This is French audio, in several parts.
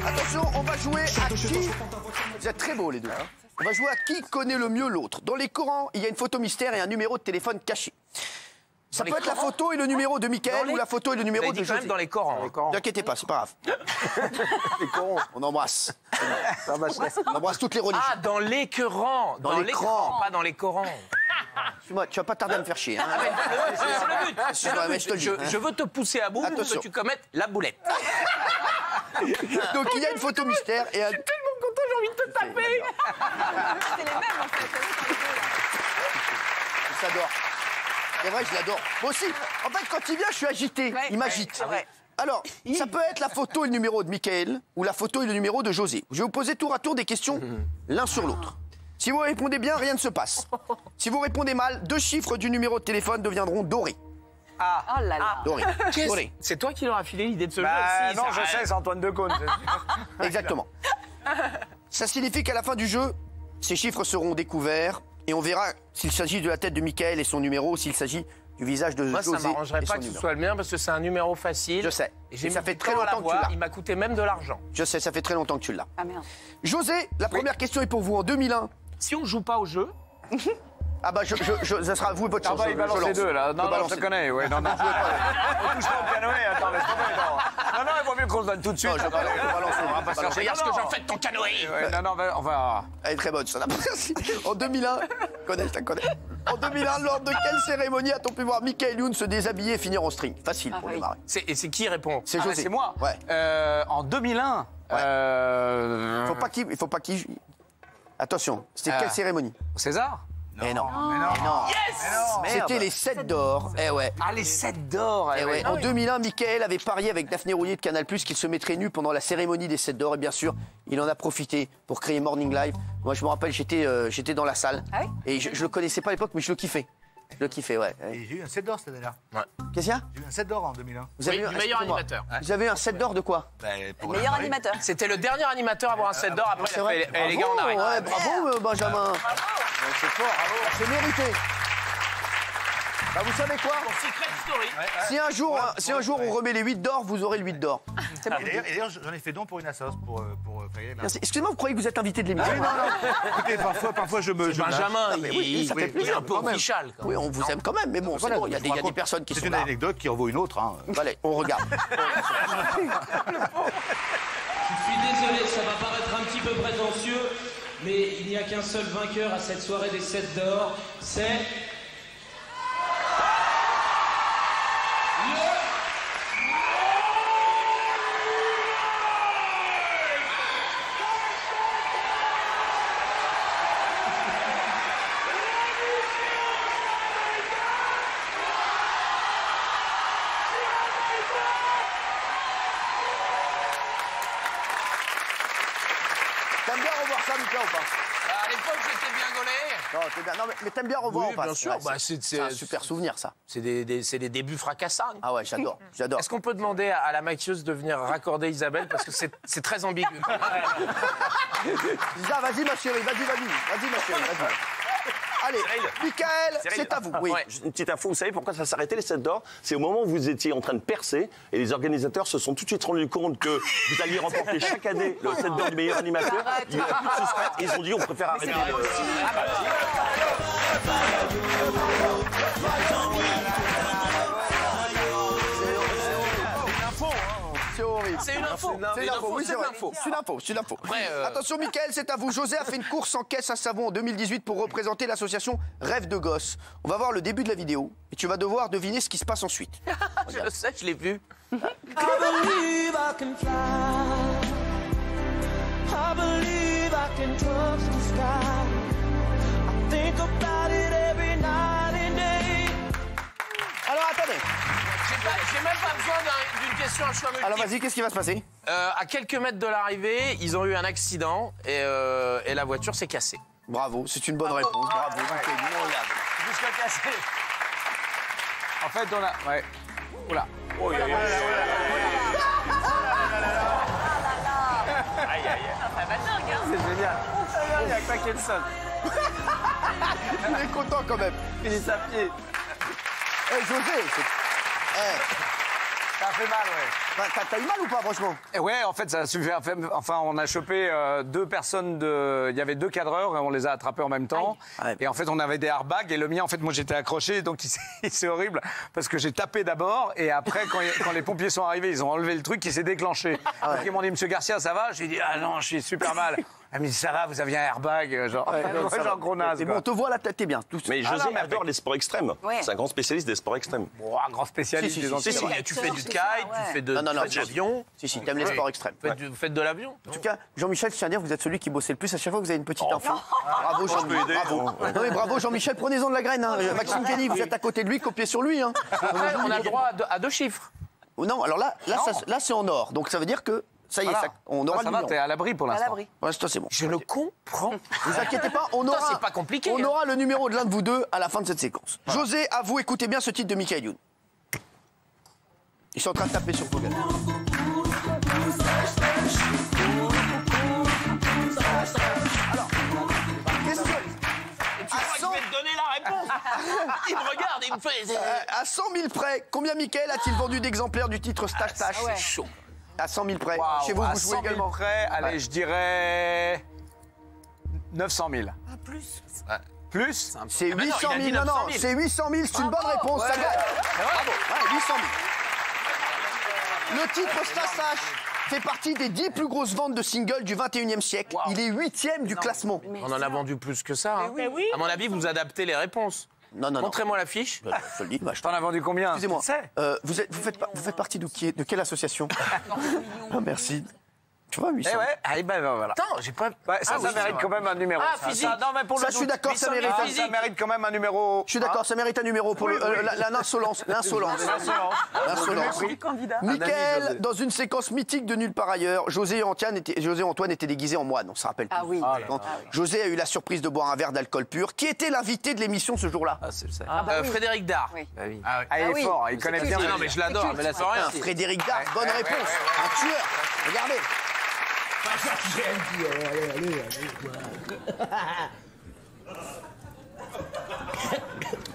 Attention, on va jouer à qui... Vous êtes très beaux les deux. Hein. On va jouer à qui connaît le mieux l'autre. Dans les Corans, il y a une photo mystère et un numéro de téléphone caché. Ça peut être la photo et le numéro de Mickaël ou la photo et le numéro de José. Quand même dans les Corans. Ne vous inquiétez pas, c'est pas grave. Les Corans, on embrasse. On embrasse toutes les religions. Ah, dans les Corans. Dans les Corans. Pas dans les Corans. Excuse-moi, tu vas pas tarder à me faire chier. Hein. C'est le but. Je veux te pousser à bout pour que tu commettes la boulette. Donc il y a une photo mystère et un... Je suis tellement content, j'ai envie de te taper. C'est les mêmes en fait. Je l'adore. C'est vrai, je l'adore. Moi aussi. En fait, quand il vient, je suis agité. Ouais, il m'agite. ouais. Alors, ça peut être la photo et le numéro de Mickaël ou la photo et le numéro de José. Je vais vous poser tour à tour des questions l'un sur l'autre. Si vous répondez bien, rien ne se passe. Si vous répondez mal, 2 chiffres du numéro de téléphone deviendront dorés. Ah, oh là là. Dorés. Dorés. C'est toi qui leur as filé l'idée de ce jeu. Non, je sais, c'est Antoine Decaune. Exactement. Ça signifie qu'à la fin du jeu, ces chiffres seront découverts et on verra s'il s'agit de la tête de Mickaël et son numéro ou s'il s'agit du visage de Moi, José. ça m'arrangerait et pas son que ce numéro. soit le mien parce que c'est un numéro facile. Je sais. Et j'ai ça mis fait du très temps à longtemps que tu l'avoir. l'as. Il m'a coûté même de l'argent. Je sais, ça fait très longtemps que tu l'as. Ah merde. José, la première question est pour vous. En 2001, Si on joue pas au jeu, ah bah ça sera vous et votre Ah chance. bah, il balance les deux, là. Non, je te connais, ouais. Non, je touche pas au canoë, attends, laisse tomber, non. Non, il vaut mieux qu'on se donne tout de suite. Non, je balance, On va pas se chercher. regarde ce que j'en fais de ton canoë. Non, on va... Elle est très bonne, ça. En 2001, je la connais. En 2001, lors de quelle cérémonie a-t-on pu voir Mickaël Youn se déshabiller et finir en string? Facile pour démarrer. Et c'est qui répond? C'est José. C'est moi. Ouais. En 2001. Il faut pas qu'il... Attention, c'était quelle cérémonie? César. Mais non. Yes. C'était les 7 d'or. Eh ouais. Ah, les 7 d'or. Eh ouais. En 2001, Mickaël avait parié avec Daphné Roulier de Canal+ qu'il se mettrait nu pendant la cérémonie des 7 d'or. Et bien sûr, il en a profité pour créer Morning Live. Moi, je me rappelle, j'étais dans la salle. Ah oui? Et je le connaissais pas à l'époque, mais je le kiffais. Je le kiffais, ouais. Et j'ai eu un 7 d'or cette année-là. Qu'est-ce qu'il y a? J'ai eu un 7 d'or en 2001. Vous avez eu du meilleur excusez-moi. animateur. Vous avez eu un 7 d'or de quoi? Meilleur animateur. C'était le dernier animateur à avoir un 7 d'or. Après, il a fait les gars, on arrête. Ouais, bravo, Benjamin. C'est fort, c'est mérité. Bah, vous savez quoi? Secret Story. Si un jour on remet les 8 d'or, vous aurez le 8 d'or. Et d'ailleurs, j'en ai fait don pour une assoce pour faire. Merci. Excusez-moi, vous croyez que vous êtes invité de l'émission? Oui, non. Écoutez, parfois je me. Benjamin, ça fait il est plaisir, un peu quand même. official. Oui, on vous aime quand même, mais bon, c'est bon, il y a des personnes qui sont C'est une là. anecdote qui en vaut une autre. Hein. Allez, on regarde. Je suis désolé, ça va paraître un petit peu prétentieux, mais il n'y a qu'un seul vainqueur à cette soirée des 7 d'or, c'est... T'aimes bien revoir ça, Mika, ou pas? À l'époque, j'étais bien gaulé. Non, t'es bien. Non, mais t'aimes bien revoir Oui, ou pas? bien sûr. Ouais, Bah, c'est un super souvenir, ça. C'est des débuts fracassants. Ah ouais, j'adore. Est-ce qu'on peut demander à la maquilleuse de venir raccorder Isabelle parce que c'est très ambigu. Lisa, vas-y, ma chérie, vas-y, ma chérie, vas-y. Allez, Mickaël, c'est à vous. Oui. Ouais, une petite info, vous savez pourquoi ça s'est arrêté les 7 d'or? C'est au moment où vous étiez en train de percer et les organisateurs se sont tout de suite rendus compte que vous alliez remporter chaque année le 7 d'or du meilleur animateur. Il n'y a plus de suspense et ils ont dit on préfère arrêter. C'est horrible. C'est une info. C'est une info, oui, c'est vrai. info. C'est une info. Après, Attention, Mickaël, c'est à vous. José a fait une course en caisse à savon en 2018 pour représenter l'association Rêve de Gosse. On va voir le début de la vidéo et tu vas devoir deviner ce qui se passe ensuite. Je le sais, je l'ai vu. Alors, attendez. J'ai même pas besoin d'une question à choix multiple. Alors, vas-y, qu'est-ce qui va se passer? À quelques mètres de l'arrivée, ils ont eu un accident et la voiture s'est cassée. Bravo, c'est une bonne réponse. Bravo. Jusqu'à casser. En fait, on a... Ouais. Oula. C'est génial. Il a claqué le sol. Il est content quand même. Finit sa pied. Eh, José, Ça a fait mal, ouais. T'as eu mal ou pas, franchement? Et ouais, en fait, ça a suffi. Enfin, on a chopé 2 personnes de. Il y avait 2 cadreurs et on les a attrapés en même temps. Aïe. Et en fait, on avait des airbags et le mien, en fait, moi, j'étais accroché, donc c'est horrible parce que j'ai tapé d'abord et après, quand les pompiers sont arrivés, ils ont enlevé le truc qui s'est déclenché. Donc ils m'ont dit, Monsieur Garcia, ça va? J'ai dit, ah non, je suis super mal. Elle m'a dit, ça va, vous aviez un airbag, genre gros naze. C'est bon, on te voit là, t'es bien. Mais José adore les sports extrêmes. Ouais. C'est un grand spécialiste des sports extrêmes. Oh, un grand spécialiste des si, antilles. Tu fais du kite, tu fais de l'avion. Si, t'aimes les sports extrêmes. Vous faites de l'avion. En tout cas, Jean-Michel, je tiens à dire, vous êtes celui qui bossait le plus. À chaque fois que vous avez une petite info. Bravo, Jean-Michel. Bravo. Non, mais bravo, Jean-Michel, prenez-en de la graine. Hein. Maxime Kenny, vous êtes à côté de lui, copiez sur lui. Hein. Après, on a le droit à 2 chiffres. Non, alors là c'est en or. Donc ça veut dire que ça y est, Voilà. on aura Ça le va, numéro. t'es à l'abri pour À l'instant. l'abri. Ouais, c'est bon. Je le comprends. Vous inquiétez pas, on aura. c'est pas compliqué, On hein. aura le numéro de l'un de vous deux à la fin de cette séquence. José, à vous, écoutez bien ce titre de Michael Youn. Ils sont en train de taper sur Google. Alors, question. Je vais te donner la réponse. Il me regarde, il me fait. À 100 000 près, combien Michael a-t-il vendu d'exemplaires du titre Stache Tache? ouais. Chaud. À 100 000 près. Waouh, Chez vous, à vous jouez 100 000 également. près, allez, je dirais 900 000. Plus C'est Ah bah non, 800 il a 000. dit Non, 900 non, 000. c'est 800 000, c'est une bonne réponse, ça gagne. Bravo, ouais, 800 000. Le titre Stache Tache fait partie des 10 plus grosses ventes de singles du 21e siècle. Il est 8e du classement. On en a vendu plus que ça. Hein. À mon avis, vous adaptez les réponses. Non, non, non. Montrez-moi l'affiche. Je te le dis, bah, je T'en as vendu combien? Excusez-moi, Tu sais. vous faites partie de quelle association? Ah, merci. Tu vois, 800 Eh 000. ouais, ah, ben voilà. Attends, j'ai pas. Ouais, ça mérite quand même un numéro. Ah, ça. physique. Non, mais pour Ça, le je suis doute. d'accord, ça mérite un- Ça mérite quand même un numéro. Je suis d'accord, ça mérite un numéro pour l'insolence. L'insolence. L'insolence. Michael, dans une séquence mythique de Nulle part ailleurs, José Antoine était déguisé en moine, on se rappelle. Ah oui. Quand José a eu la surprise de boire un verre d'alcool pur. Qui était l'invité de l'émission ce jour-là? Ah, c'est ça. Frédéric Dard. Oui. Ah, il est fort, il connaît bien. Ah non, mais je l'adore, mais la soirée. Un Frédéric Dard, bonne réponse. Un tueur. Regardez.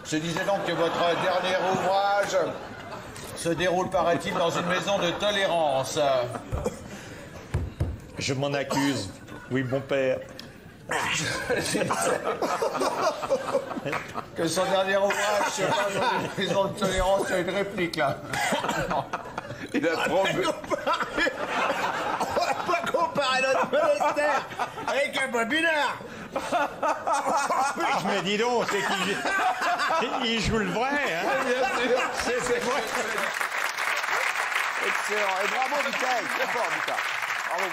Je disais donc que votre dernier ouvrage se déroule, paraît-il, dans une maison de tolérance. Je m'en accuse. Oui, bon père. Que son dernier ouvrage se passe dans une maison de tolérance, c'est une réplique, là. Il a trop bu. On va pas comparer notre monastère avec un bobinard. Je me dis donc, c'est qu'il joue le vrai, hein? C'est vrai. Excellent. Et bravo, Michael. Très fort, Michael. Bravo.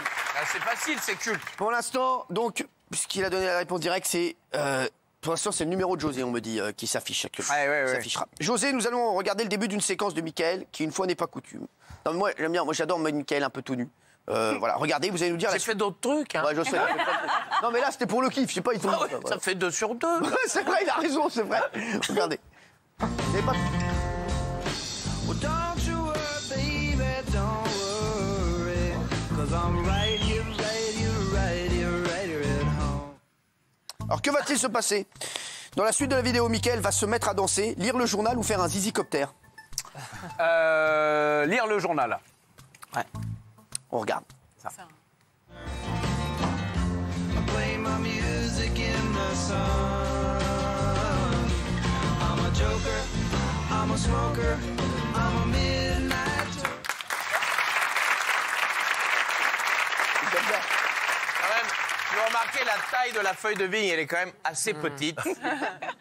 C'est facile, c'est culte. Pour l'instant, donc, puisqu'il a donné la réponse directe, c'est. Pour l'instant, c'est le numéro de José, on me dit, qui s'affiche actuellement. Ouais. Qui s'affichera. José, nous allons regarder le début d'une séquence de Michael, qui une fois n'est pas coutume. Non, mais moi, j'aime bien. Moi, j'adore Michael un peu tout nu. Voilà, regardez, vous allez nous dire. J'ai fait d'autres trucs. Hein. Ouais, je sais. Non, mais là, c'était pour le kiff. Je sais pas, il tombe. Ah ouais, ça fait 2 sur 2. C'est vrai, il a raison, c'est vrai. Regardez. Vous avez pas. Alors, que va-t-il se passer? Dans la suite de la vidéo, Michael va se mettre à danser, lire le journal ou faire un zizicoptère. Lire le journal. Ouais. On regarde. Ça. Vous remarquez la taille de la feuille de vigne, elle est quand même assez petite.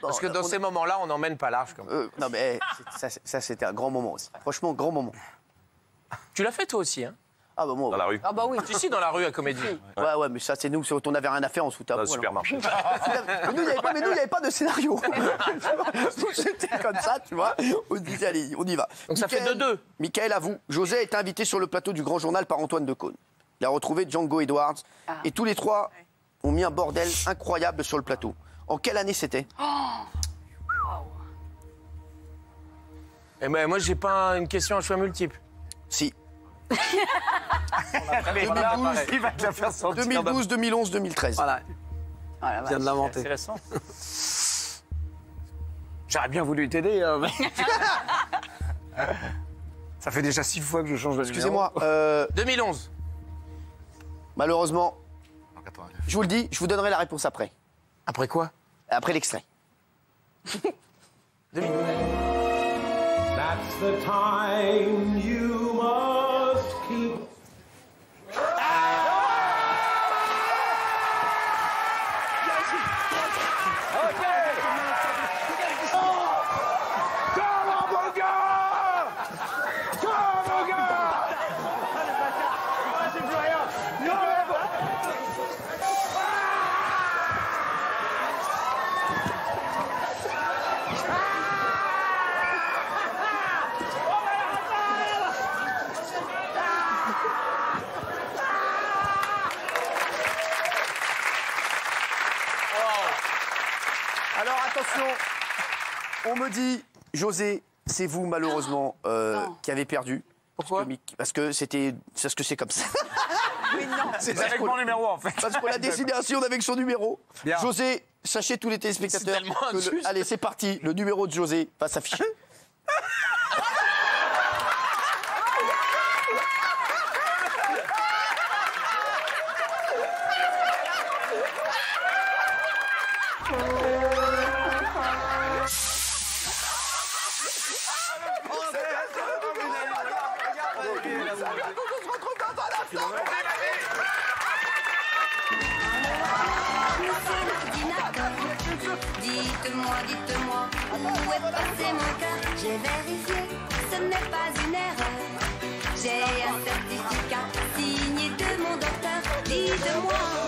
Parce que dans ces moments-là, on n'emmène pas large. Comme... Non, mais ça c'était un grand moment aussi. Franchement, grand moment. Tu l'as fait toi aussi, hein? Ah bah moi. Dans la rue. Ah bah oui. Si, dans la rue à Comédie. Ouais, mais ça, c'est nous, on n'avait rien à faire, on se foutait à Dans le poil, hein. supermarché. Mais nous, il n'y avait pas de scénario. C'était comme ça, tu vois. On se disait, allez, on y va. Donc ça fait 2-2. Michael, à vous. José est invité sur le plateau du Grand Journal par Antoine Decaune. Il a retrouvé Django Edwards. Et tous les trois ont mis un bordel incroyable sur le plateau. En quelle année c'était? Et ben, moi, j'ai pas une question à choix multiple. Si. 2012, il va te la faire sortir. 2012, 2011, 2013. Voilà. Ah, la Il vient de l'inventer. C'est récent. J'aurais bien voulu t'aider. Ça fait déjà 6 fois que je change de numéro. Excusez-moi. 2011. Malheureusement, je vous le dis, je vous donnerai la réponse après. Après quoi? Après l'extrait. 2012. That's the time you must keep. Alors attention, on me dit, José, c'est vous malheureusement qui avez perdu. Pourquoi? Parce que c'est comme ça. Mais non. C'est avec mon numéro, en fait. Parce qu'on a décidé ainsi, on avec son numéro. Bien. José, sachez tous les téléspectateurs. C'est tellement injuste. Allez, c'est parti. Le numéro de José va s'afficher. Dites-moi, dites-moi, où est passé mon cœur? J'ai vérifié, ce n'est pas une erreur. J'ai un certificat signé de mon docteur. Dites-moi.